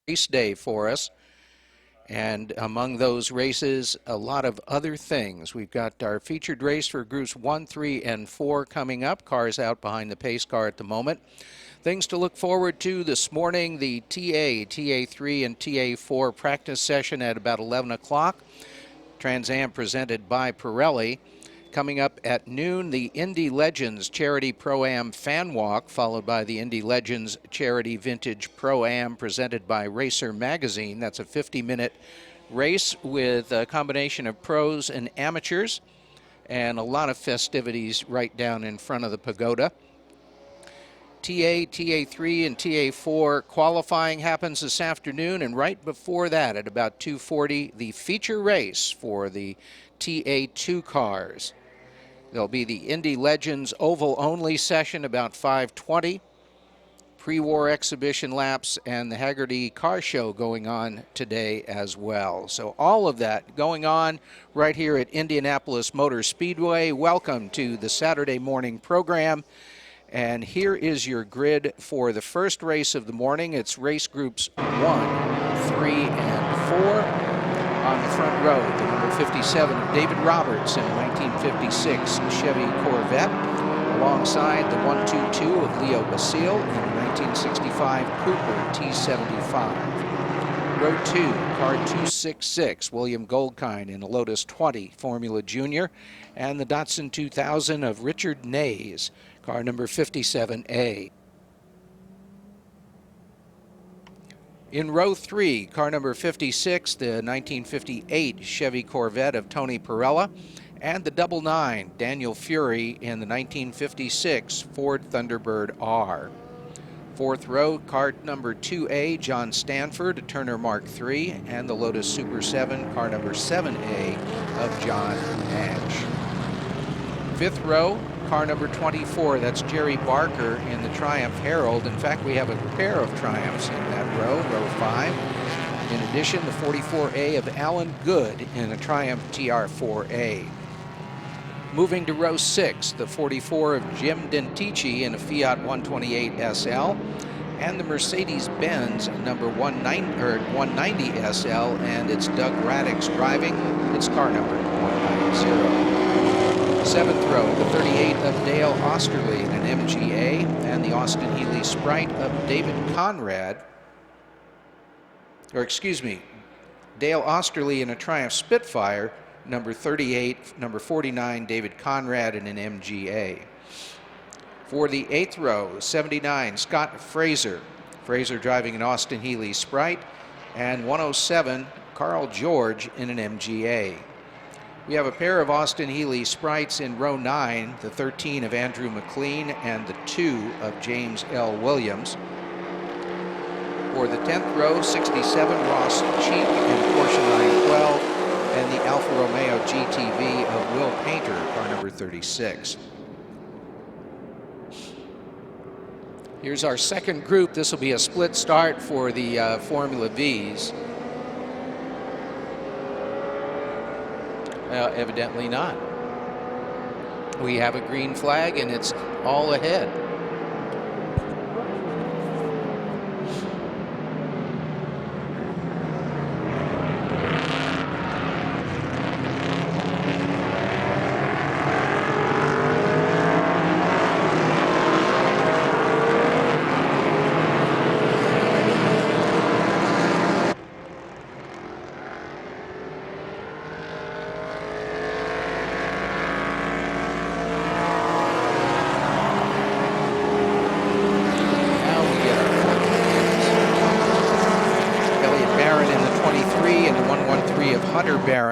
race day for us. And among those races, a lot of other things. We've got our featured race for groups 1, 3, and 4 coming up. Cars out behind the pace car at the moment. Things to look forward to this morning, the TA3, and TA4 practice session at about 11 o'clock. Trans Am presented by Pirelli. Coming up at noon, the Indy Legends Charity Pro-Am Fan Walk, followed by the Indy Legends Charity Vintage Pro-Am presented by Racer Magazine. That's a 50-minute race with a combination of pros and amateurs and a lot of festivities right down in front of the pagoda. TA3, and TA4 qualifying happens this afternoon, and right before that at about 2:40, the feature race for the TA2 cars. There'll be the Indy Legends oval-only session about 5:20, pre-war exhibition laps, and the Hagerty Car Show going on today as well. So all of that going on right here at Indianapolis Motor Speedway. Welcome to the Saturday morning program. And here is your grid for the first race of the morning. It's race groups 1, 3, and 4. On the front row, the number 57 of David Roberts in a 1956 Chevy Corvette, alongside the 122 of Leo Basile in a 1965 Cooper T75. Row 2, car 266, William Goldkind in a Lotus 20 Formula Junior, and the Datsun 2000 of Richard Nays, car number 57A. In row 3, car number 56, the 1958 Chevy Corvette of Tony Perella, and the 99 Daniel Fury in the 1956 Ford Thunderbird R. Fourth row, car number 2A, John Stanford, a Turner Mark III, and the Lotus Super 7, car number 7A of John Nash. Fifth row, car number 24, that's Jerry Barker in the Triumph Herald. In fact, we have a pair of Triumphs in that row, row 5. In addition, the 44A of Alan Good in a Triumph TR4A. Moving to row 6, the 44 of Jim Dentici in a Fiat 128 SL, and the Mercedes-Benz number 190 SL, and it's Doug Raddick's driving. It's car number 190. Seventh row, the 38 of Dale Osterley in an MGA, and the Austin Healey Sprite of David Conrad, Dale Osterley in a Triumph Spitfire, number 38, number 49, David Conrad in an MGA. For the eighth row, 79, Scott Fraser driving an Austin Healey Sprite, and 107, Carl George in an MGA. We have a pair of Austin Healey Sprites in row 9, the 13 of Andrew McLean and the 2 of James L. Williams. For the 10th row, 67 Ross Cheek in Porsche 912, and the Alfa Romeo GTV of Will Painter, car number 36. Here's our second group. This will be a split start for the Formula Vs. Evidently not. We have a green flag and it's all ahead.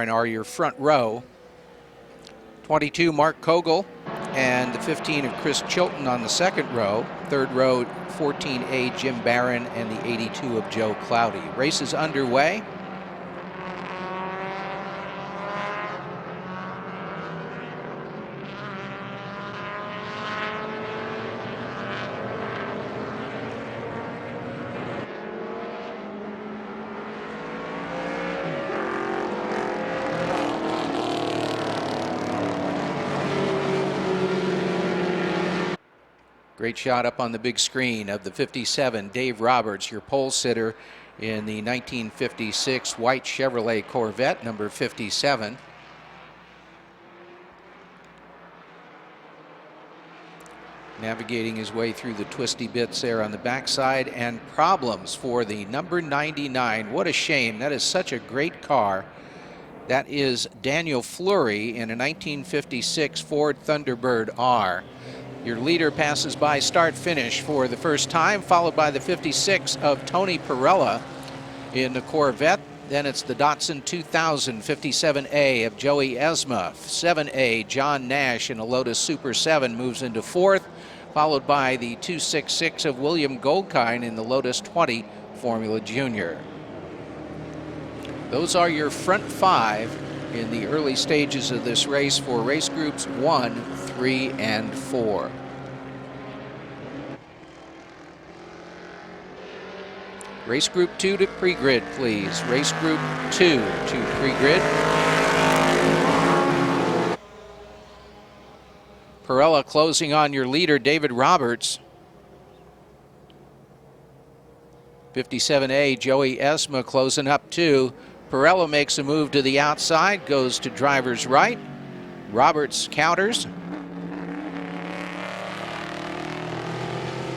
Are your front row. 22 Mark Kogel and the 15 of Chris Chilton on the second row. Third row, 14A Jim Barron and the 82 of Joe Cloudy. Race is underway. Great shot up on the big screen of the 57, Dave Roberts, your pole sitter in the 1956 white Chevrolet Corvette, number 57. Navigating his way through the twisty bits there on the backside, and problems for the number 99. What a shame. That is such a great car. That is Daniel Fleury in a 1956 Ford Thunderbird R. Your leader passes by start-finish for the first time, followed by the 56 of Tony Perella in the Corvette. Then it's the Datsun 2000 57A of Joey Esma. 7A, John Nash in a Lotus Super 7 moves into fourth, followed by the 266 of William Goldkind in the Lotus 20 Formula Junior. Those are your front five in the early stages of this race for race groups 1, 3, and 4. Race Group 2 to pre-grid, please. Race Group 2 to pre-grid. Perella closing on your leader, David Roberts. 57A, Joey Esma closing up too. Perella makes a move to the outside, goes to driver's right. Roberts counters.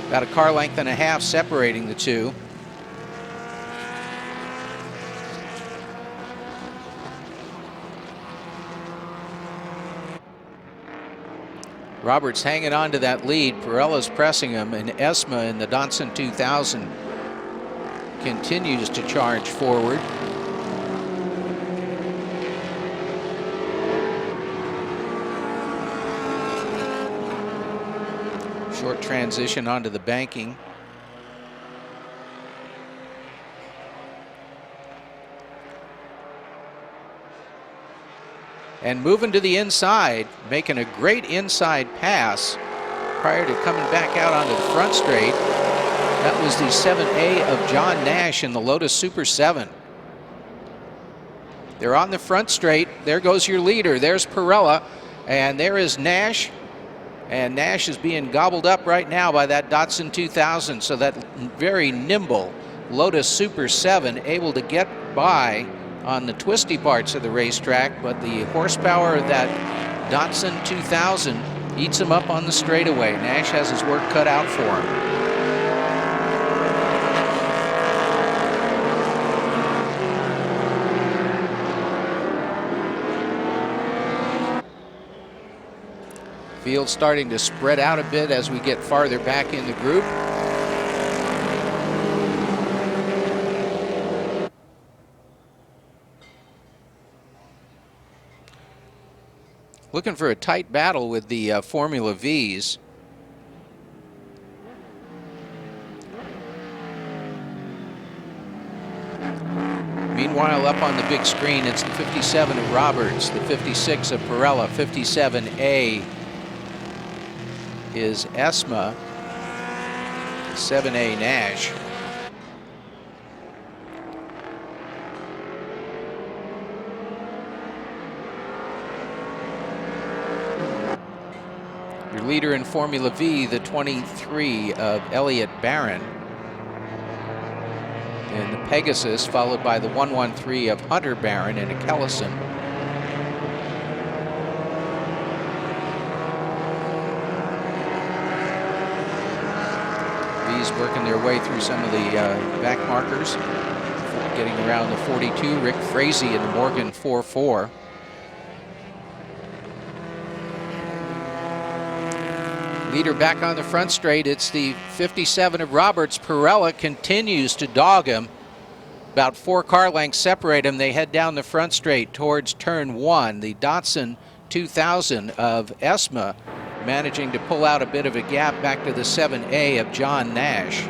About a car length and a half separating the two. Roberts hanging on to that lead. Perella's pressing him, and Esma in the Datsun 2000 continues to charge forward. Short transition onto the banking. And moving to the inside, making a great inside pass prior to coming back out onto the front straight. That was the 7A of John Nash in the Lotus Super 7. They're on the front straight. There goes your leader. There's Perella, and there is Nash. And Nash is being gobbled up right now by that Datsun 2000. So that very nimble Lotus Super 7 able to get by on the twisty parts of the racetrack, but the horsepower of that Datsun 2000 eats him up on the straightaway. Nash has his work cut out for him. Field starting to spread out a bit as we get farther back in the group. Looking for a tight battle with the Formula Vs. Meanwhile, up on the big screen, it's the 57 of Roberts, the 56 of Perella, 57A is Esma, 7A Nash. Your leader in Formula V, the 23 of Elliott Barron in the Pegasus, followed by the 113 of Hunter Barron in a Kellison. V's working their way through some of the back markers, getting around the 42. Rick Frazee in the Morgan 4-4. Leader back on the front straight. It's the 57 of Roberts. Perella continues to dog him. About 4 car lengths separate them. They head down the front straight towards turn 1. The Datsun 2000 of Esma managing to pull out a bit of a gap back to the 7A of John Nash.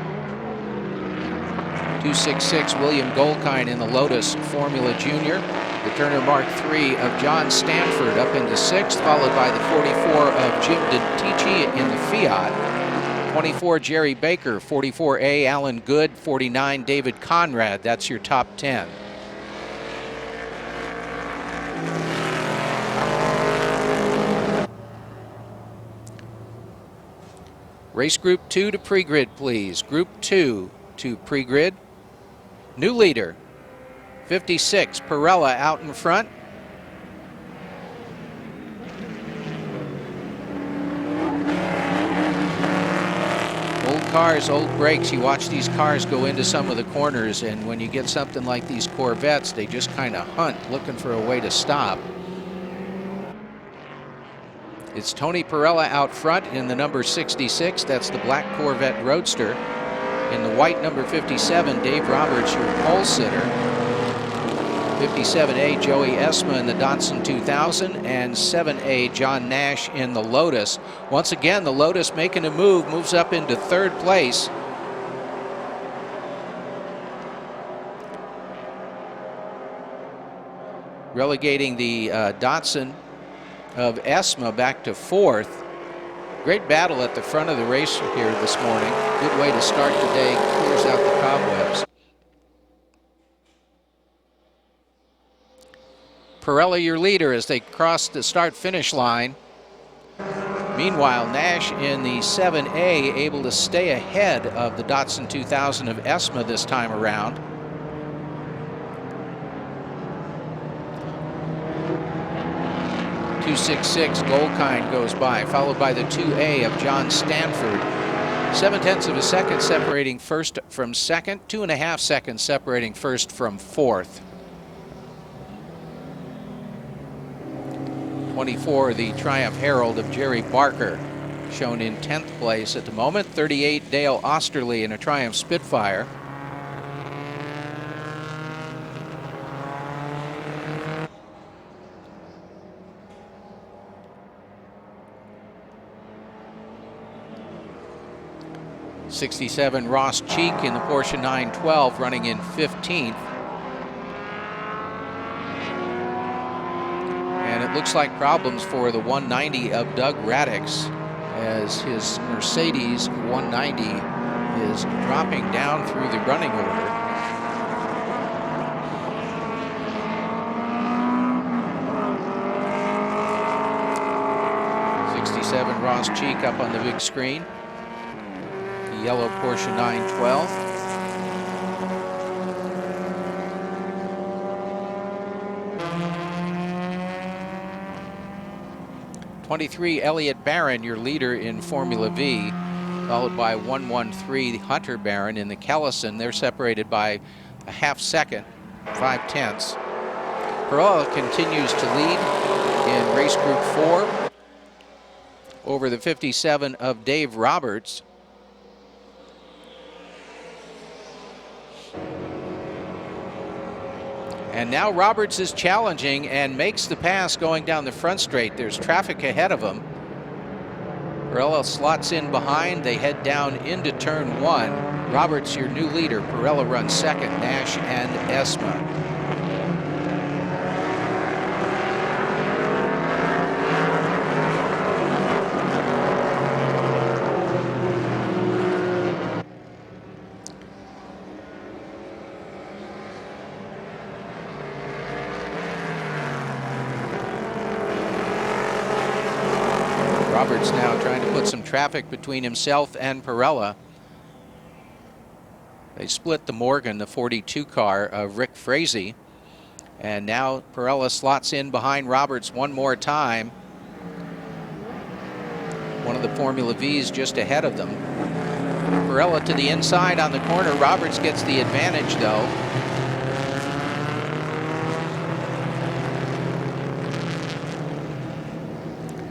266 William Goldkind in the Lotus Formula Junior. The Turner Mark III of John Stanford up into 6th, followed by the 44 of Jim DiTici in the Fiat. 24 Jerry Baker, 44A Alan Good, 49 David Conrad. That's your top 10. Race Group 2 to pre-grid, please. Group 2 to pre-grid. New leader, 56, Perella out in front. Old cars, old brakes. You watch these cars go into some of the corners, and when you get something like these Corvettes, they just kind of hunt, looking for a way to stop. It's Tony Perella out front in the number 66. That's the black Corvette Roadster. In the white number 57, Dave Roberts, your pole sitter. 57A, Joey Esma in the Datsun 2000, and 7A, John Nash in the Lotus. Once again, the Lotus making a move, moves up into third place. Relegating the Datsun of Esma back to fourth. Great battle at the front of the race here this morning. Good way to start the day, clears out the cobwebs. Perella your leader as they cross the start-finish line. Meanwhile, Nash in the 7A able to stay ahead of the Datsun 2000 of Esma this time around. .266 Goldkind goes by, followed by the 2A of John Stanford. 0.7 of a second separating first from second, 2.5 seconds separating first from fourth. 24, the Triumph Herald of Jerry Barker, shown in 10th place at the moment. 38, Dale Osterley in a Triumph Spitfire. '67 Ross Cheek in the Porsche 912, running in 15th. And it looks like problems for the 190 of Doug Radix, as his Mercedes 190 is dropping down through the running order. '67 Ross Cheek up on the big screen. The yellow Porsche 912. 23, Elliott Barron, your leader in Formula V, followed by 113, Hunter Barron in the Kellison. They're separated by a half second, 0.5. Perella continues to lead in race group 4 over the 57 of Dave Roberts. And now Roberts is challenging and makes the pass going down the front straight. There's traffic ahead of him. Perella slots in behind. They head down into turn 1. Roberts, your new leader. Perella runs second, Nash and Esma. Roberts now trying to put some traffic between himself and Perella. They split the Morgan, the 42 car of Rick Frazee. And now Perella slots in behind Roberts one more time. One of the Formula V's just ahead of them. Perella to the inside on the corner. Roberts gets the advantage though.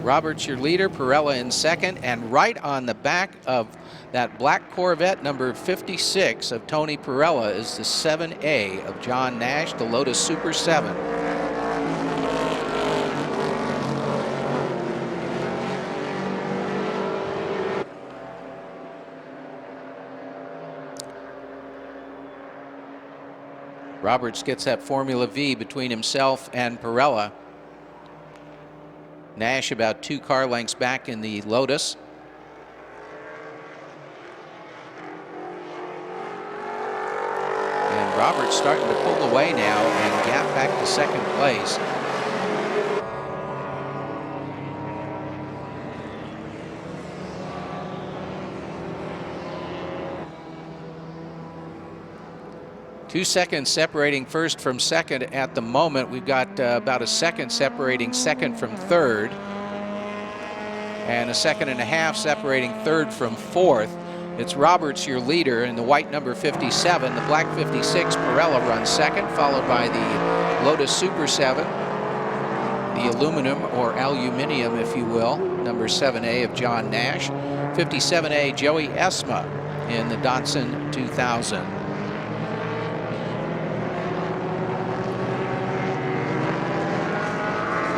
Roberts your leader, Perella in second, and right on the back of that black Corvette number 56 of Tony Perella is the 7A of John Nash, the Lotus Super 7. Roberts gets that Formula V between himself and Perella. Nash about 2 car lengths back in the Lotus. And Roberts starting to pull away now and gap back to second place. 2 seconds separating first from second at the moment. We've got about a second separating second from third, and a second and a half separating third from fourth. It's Roberts, your leader, in the white number 57. The black 56, Perella, runs second, followed by the Lotus Super 7, the aluminum or aluminium, if you will, number 7A of John Nash. 57A, Joey Esma in the Datsun 2000.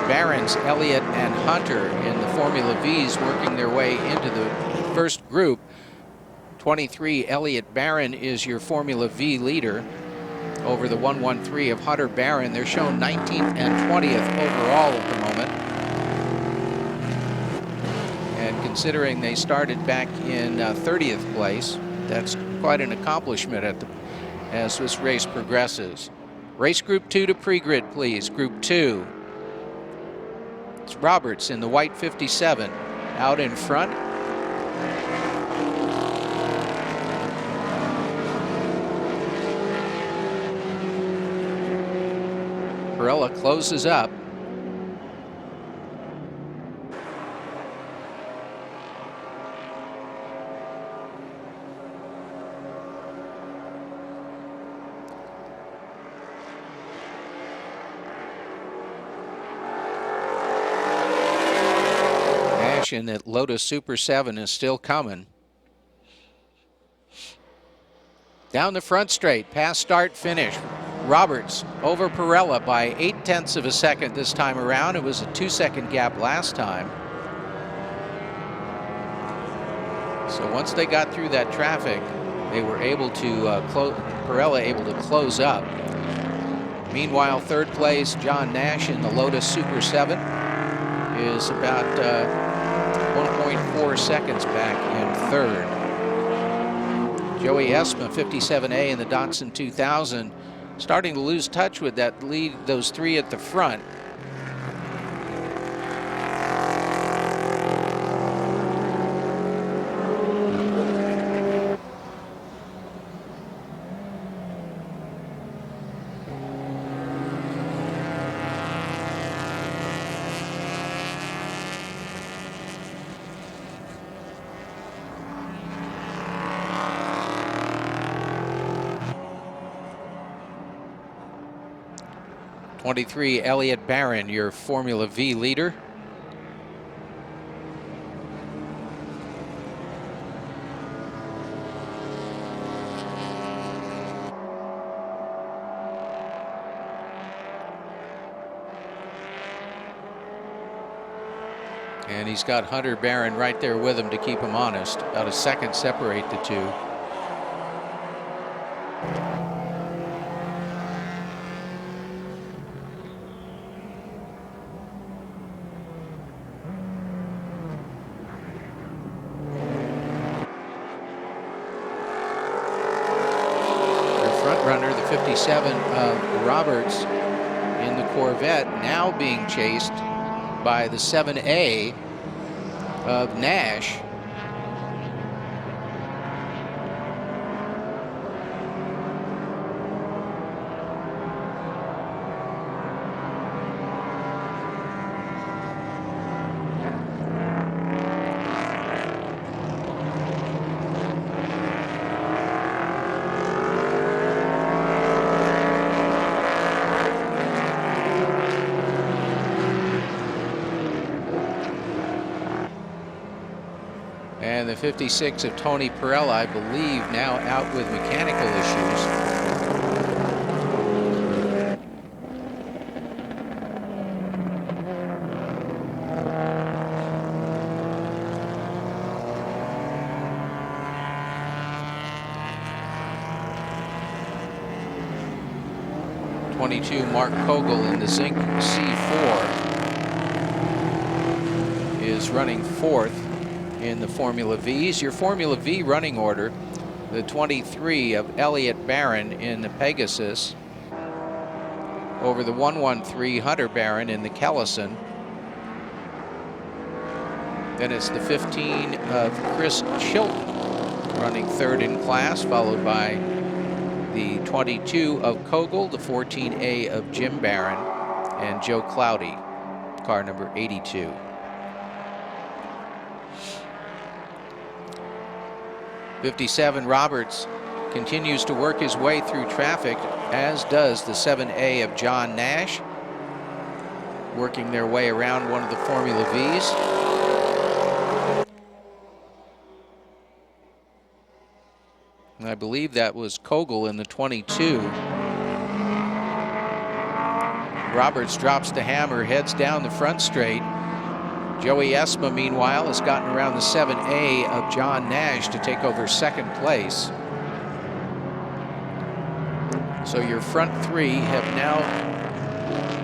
Barron's, Elliott, and Hunter in the Formula Vs working their way into the first group. 23, Elliott Barron is your Formula V leader over the 113 of Hunter Barron. They're shown 19th and 20th overall at the moment. And considering they started back in 30th place, that's quite an accomplishment as this race progresses. Race Group 2 to pre-grid, please. Group 2. It's Roberts in the white 57 out in front. Perella closes up. Nash in that Lotus Super 7 is still coming. Down the front straight, past start finish. Roberts over Perella by 0.8 of a second this time around. It was a 2-second gap last time. So once they got through that traffic, they were able to Perella able to close up. Meanwhile, third place, John Nash in the Lotus Super 7 is about 1.4 seconds back in third. Joey Esma, 57A in the Datsun 2000, starting to lose touch with that lead, those three at the front. '23, Elliott Barron, your Formula V leader. And he's got Hunter Barron right there with him to keep him honest. About a second separate the two. Runner, the 57 of Roberts in the Corvette, now being chased by the 7A of Nash. And the 56 of Tony Perella, I believe, now out with mechanical issues. '22, Mark Kogel in the Zinc C4 is running fourth in the Formula Vs. Your Formula V running order, the 23 of Elliott Barron in the Pegasus over the 113 Hunter Barron in the Kellison. Then it's the 15 of Chris Chilton running third in class, followed by the 22 of Kogel, the 14A of Jim Barron, and Joe Cloudy, car number 82. '57 Roberts continues to work his way through traffic, as does the 7A of John Nash, working their way around one of the Formula Vs. And I believe that was Kogel in the 22. Roberts drops the hammer, heads down the front straight. Joey Esma, meanwhile, has gotten around the 7A of John Nash to take over second place. So your front three have now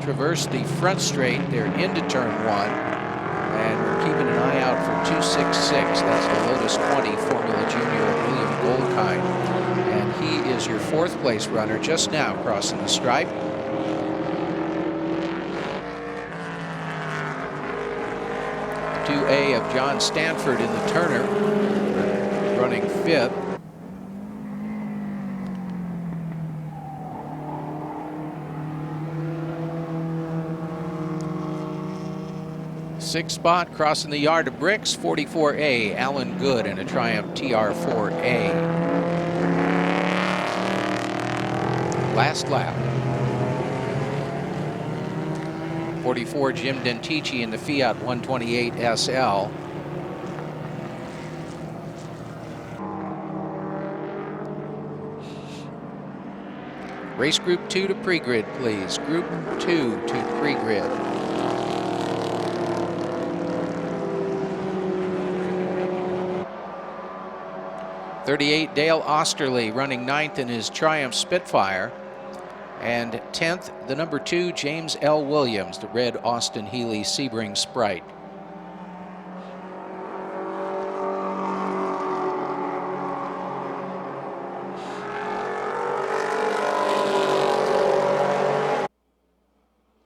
traversed the front straight. They're into turn one, and we're keeping an eye out for 266. That's the Lotus 20 Formula Junior William Goldkind. And he is your fourth place runner just now crossing the stripe. The 2A of John Stanford in the Turner, running fifth. Sixth spot, crossing the yard of bricks, 44A, Alan Good in a Triumph TR4A. Last lap. 44, Jim Dentici in the Fiat 128 SL. Race Group 2 to pre-grid, please. Group 2 to pre-grid. '38 Dale Osterley running ninth in his Triumph Spitfire. And 10th, the number 2, James L. Williams, the red Austin Healey Sebring Sprite.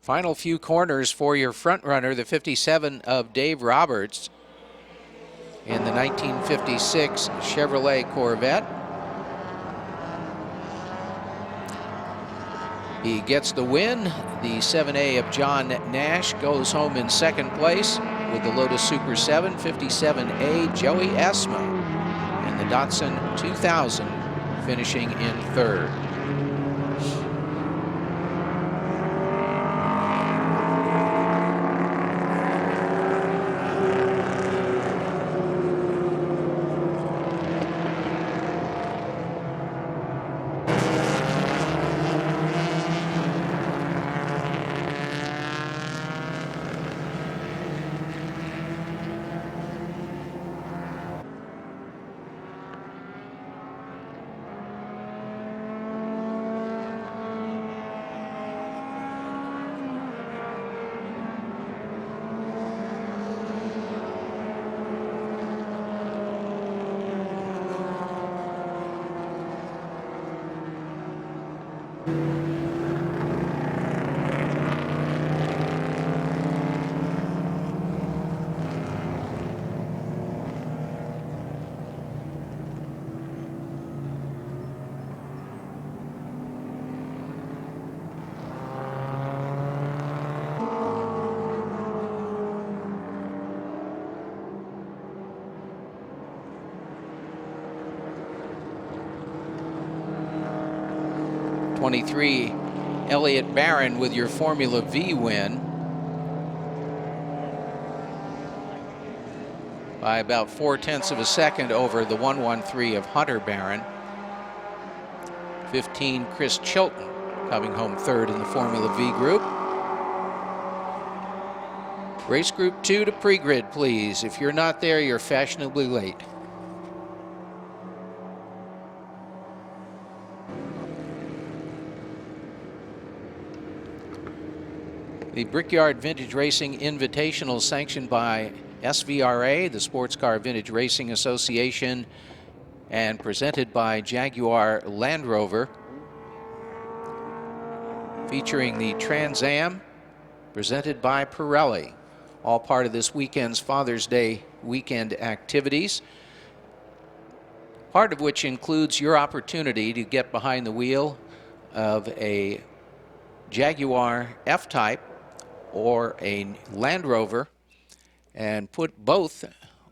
Final few corners for your front runner, the 57 of Dave Roberts in the 1956 Chevrolet Corvette. He gets the win. The 7A of John Nash goes home in second place with the Lotus Super 7. 57A Joey Esma and the Datsun 2000 finishing in third. '23 Elliott Barron with your Formula V win by about 0.4 of a second over the 113 of Hunter Barron. 15 Chris Chilton coming home third in the Formula V group. Race Group 2 to pre-grid, please. If you're not there, you're fashionably late. The Brickyard Vintage Racing Invitational, sanctioned by SVRA, the Sports Car Vintage Racing Association, and presented by Jaguar Land Rover, featuring the Trans Am, presented by Pirelli. All part of this weekend's Father's Day weekend activities. part of which includes your opportunity to get behind the wheel of a Jaguar F-Type or a Land Rover and put both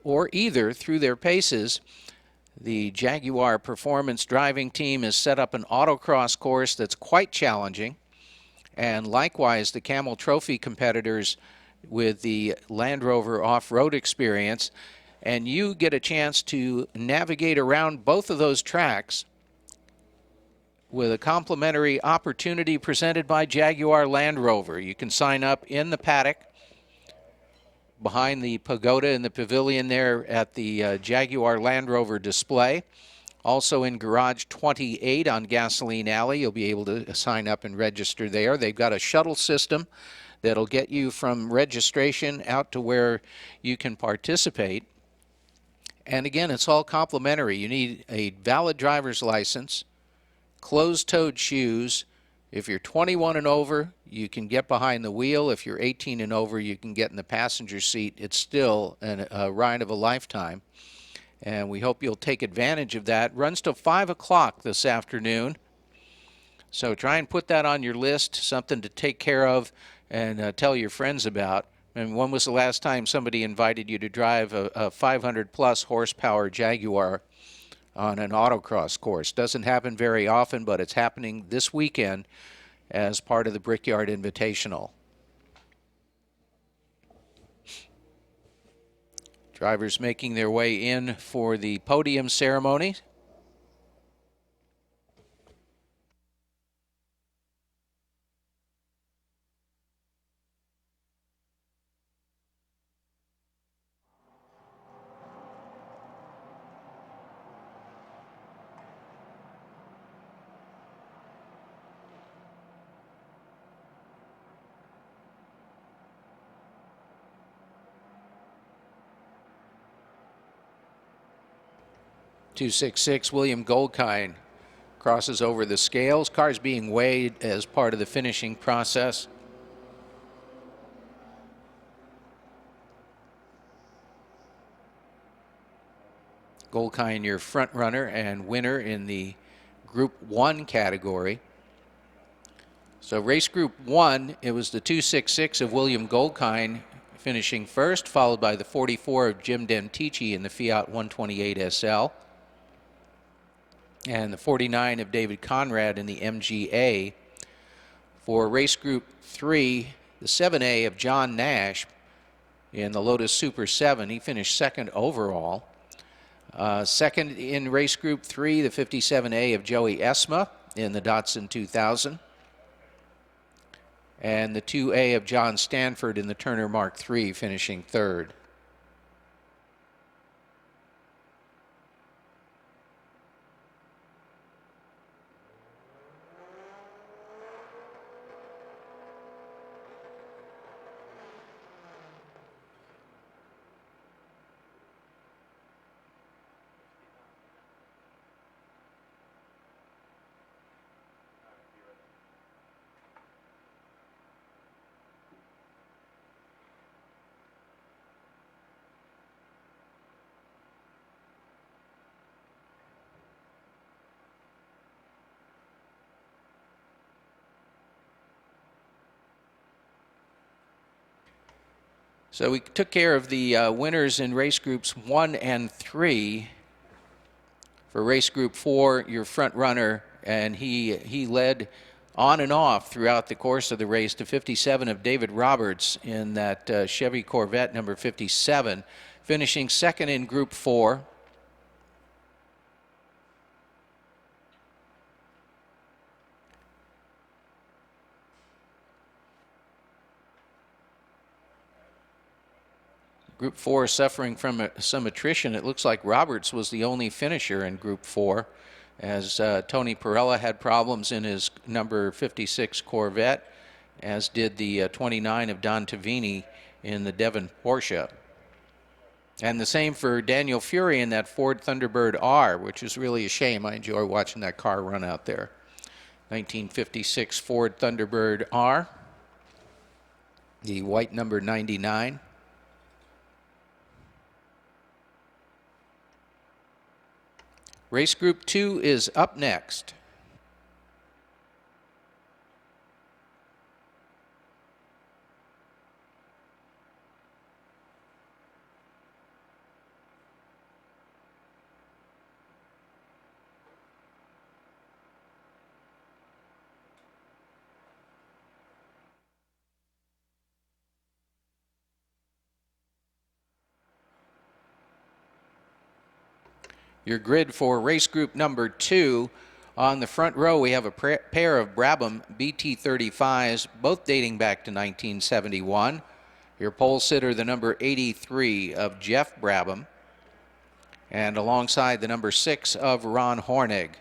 or either through their paces. The Jaguar Performance Driving Team has set up an autocross course that's quite challenging, and likewise the Camel Trophy competitors with the Land Rover off-road experience, and you get a chance to navigate around both of those tracks with a complimentary opportunity presented by Jaguar Land Rover. You can sign up in the paddock behind the pagoda in the pavilion there at the Jaguar Land Rover display. Also in Garage 28 on Gasoline Alley, you'll be able to sign up and register there. They've got a shuttle system that'll get you from registration out to where you can participate. And again, it's all complimentary. You need a valid driver's license, closed-toed shoes. If you're 21 and over, you can get behind the wheel. If you're 18 and over, you can get in the passenger seat. It's still a ride of a lifetime, and we hope you'll take advantage of that. Runs till 5 o'clock this afternoon, so try and put that on your list, something to take care of and tell your friends about. And when was the last time somebody invited you to drive a 500-plus horsepower Jaguar on an autocross course? Doesn't happen very often, but it's happening this weekend as part of the Brickyard Invitational. Drivers making their way in for the podium ceremony. .266 William Goldkind crosses over the scales. Car's being weighed as part of the finishing process. Goldkind, your front runner and winner in the Group 1 category. So race Group 1, it was the .266 of William Goldkind finishing first, followed by the 44 of Jim Dentici in the Fiat 128 SL. And the 49 of David Conrad in the MGA. For race group 3, the 7A of John Nash in the Lotus Super 7. He finished second overall. Second in race group 3, the 57A of Joey Esma in the Datsun 2000. And the 2A of John Stanford in the Turner Mark III, finishing third. So we took care of the winners in race groups 1 and 3. For race group 4, your front runner, and he led on and off throughout the course of the race to 57 of David Roberts in that Chevy Corvette number 57, finishing second in group 4. Group 4 suffering from some attrition. It looks like Roberts was the only finisher in Group 4, as Tony Perella had problems in his number 56 Corvette, as did the 29 of Don Tavini in the Devon Porsche. And the same for Daniel Fury in that Ford Thunderbird R, which is really a shame. I enjoy watching that car run out there. 1956 Ford Thunderbird R, the white number 99. Race Group 2 is up next. Your grid for race group number 2. On the front row, we have a pair of Brabham BT35s, both dating back to 1971. Your pole sitter, the number 83 of Jeff Brabham, and alongside the number 6 of Ron Hornig.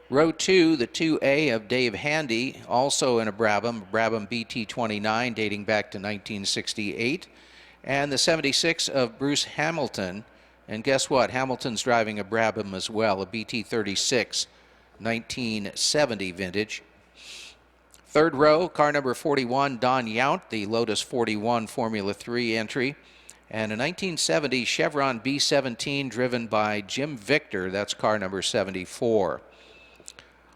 Row 2, the 2A of Dave Handy, also in a Brabham BT29 dating back to 1968, and the 76 of Bruce Hamilton. And guess what? Hamilton's driving a Brabham as well, a BT36, 1970 vintage. Third row, car number 41, Don Yount, the Lotus 41 Formula 3 entry. And a 1970 Chevron B17 driven by Jim Victor, that's car number 74.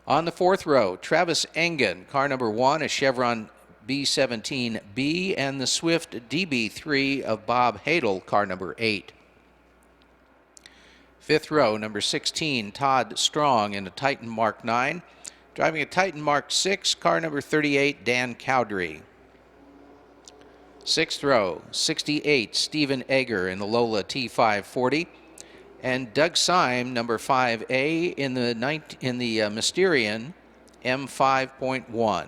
On the fourth row, Travis Engen, car number 1, a Chevron B17B, and the Swift DB3 of Bob Hadel, car number 8. Fifth row, number 16, Todd Strong in a Titan Mark 9. Driving a Titan Mark 6, car number 38, Dan Cowdery. Sixth row, 68, Stephen Egger in the Lola T540. And Doug Syme, number 5A, in the Mysterian M5.1.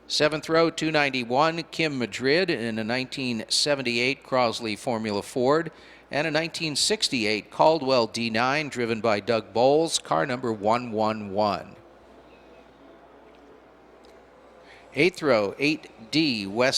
Seventh row, 291, Kim Madrid in a 1978 Crosley Formula Ford. And a 1968 Caldwell D9 driven by Doug Bowles, car number 111. Eighth row, 8D West